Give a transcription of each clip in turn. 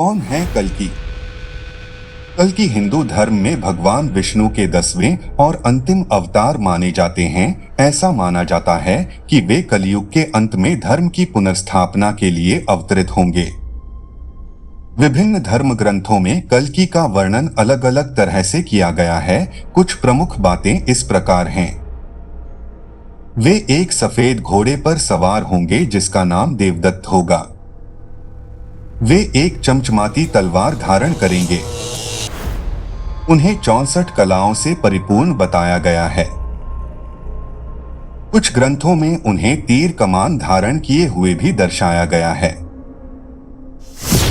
कौन है कल्कि? कल्कि हिंदू धर्म में भगवान विष्णु के 10वें और अंतिम अवतार माने जाते हैं। ऐसा माना जाता है कि वे कलयुग के अंत में धर्म की पुनर्स्थापना के लिए अवतरित होंगे। विभिन्न धर्म ग्रंथों में कल्कि का वर्णन अलग अलग तरह से किया गया है। कुछ प्रमुख बातें इस प्रकार हैं। वे एक सफेद घोड़े पर सवार होंगे जिसका नाम देवदत्त होगा। वे एक चमचमाती तलवार धारण करेंगे। उन्हें 64 कलाओं से परिपूर्ण बताया गया है। कुछ ग्रंथों में उन्हें तीर कमान धारण किए हुए भी दर्शाया गया है।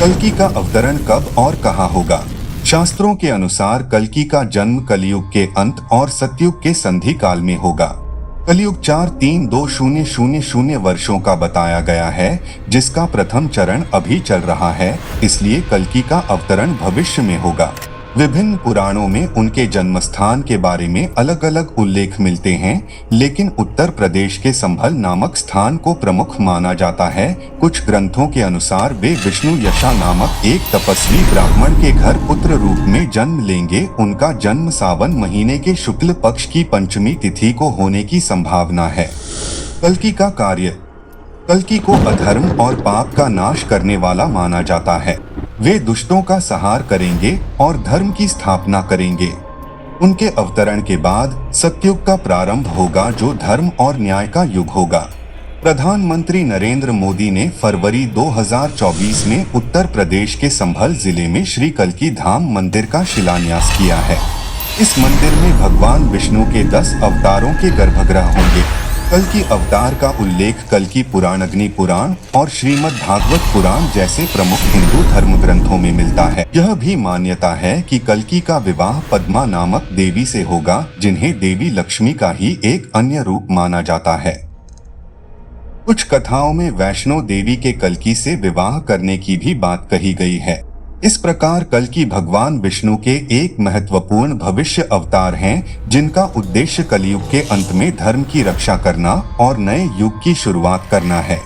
कल्कि का अवतरण कब और कहाँ होगा? शास्त्रों के अनुसार कल्कि का जन्म कलियुग के अंत और सतयुग के संधि काल में होगा। कलियुग 43200 वर्षों का बताया गया है, जिसका प्रथम चरण अभी चल रहा है, इसलिए कल्कि का अवतरण भविष्य में होगा। विभिन्न पुराणों में उनके जन्मस्थान के बारे में अलग अलग उल्लेख मिलते हैं, लेकिन उत्तर प्रदेश के संभल नामक स्थान को प्रमुख माना जाता है। कुछ ग्रंथों के अनुसार वे विष्णु यशा नामक एक तपस्वी ब्राह्मण के घर पुत्र रूप में जन्म लेंगे। उनका जन्म सावन महीने के शुक्ल पक्ष की पंचमी तिथि को होने की संभावना है। कल्कि का कार्य। कल्कि को अधर्म और पाप का नाश करने वाला माना जाता है। वे दुष्टों का संहार करेंगे और धर्म की स्थापना करेंगे। उनके अवतरण के बाद सतयुग का प्रारंभ होगा, जो धर्म और न्याय का युग होगा। प्रधानमंत्री नरेंद्र मोदी ने फरवरी 2024 में उत्तर प्रदेश के संभल जिले में श्री कल्कि धाम मंदिर का शिलान्यास किया है। इस मंदिर में भगवान विष्णु के 10 अवतारों के गर्भगृह होंगे। कल्कि अवतार का उल्लेख कल्कि पुराण, अग्नि पुराण और श्रीमद् भागवत पुराण जैसे प्रमुख हिंदू धर्म ग्रंथों में मिलता है। यह भी मान्यता है कि कल्कि का विवाह पद्मा नामक देवी से होगा, जिन्हें देवी लक्ष्मी का ही एक अन्य रूप माना जाता है। कुछ कथाओं में वैष्णो देवी के कल्कि से विवाह करने की भी बात कही गई है। इस प्रकार कल्कि भगवान विष्णु के एक महत्वपूर्ण भविष्य अवतार हैं, जिनका उद्देश्य कलियुग के अंत में धर्म की रक्षा करना और नए युग की शुरुआत करना है।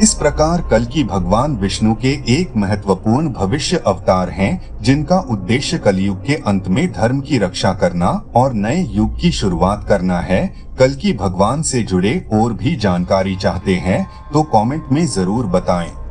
इस प्रकार कल्कि भगवान विष्णु के एक महत्वपूर्ण भविष्य अवतार हैं, जिनका उद्देश्य कलियुग के अंत में धर्म की रक्षा करना और नए युग की शुरुआत करना है। कल्कि भगवान से जुड़े और भी जानकारी चाहते हैं तो कमेंट में जरूर बताएं।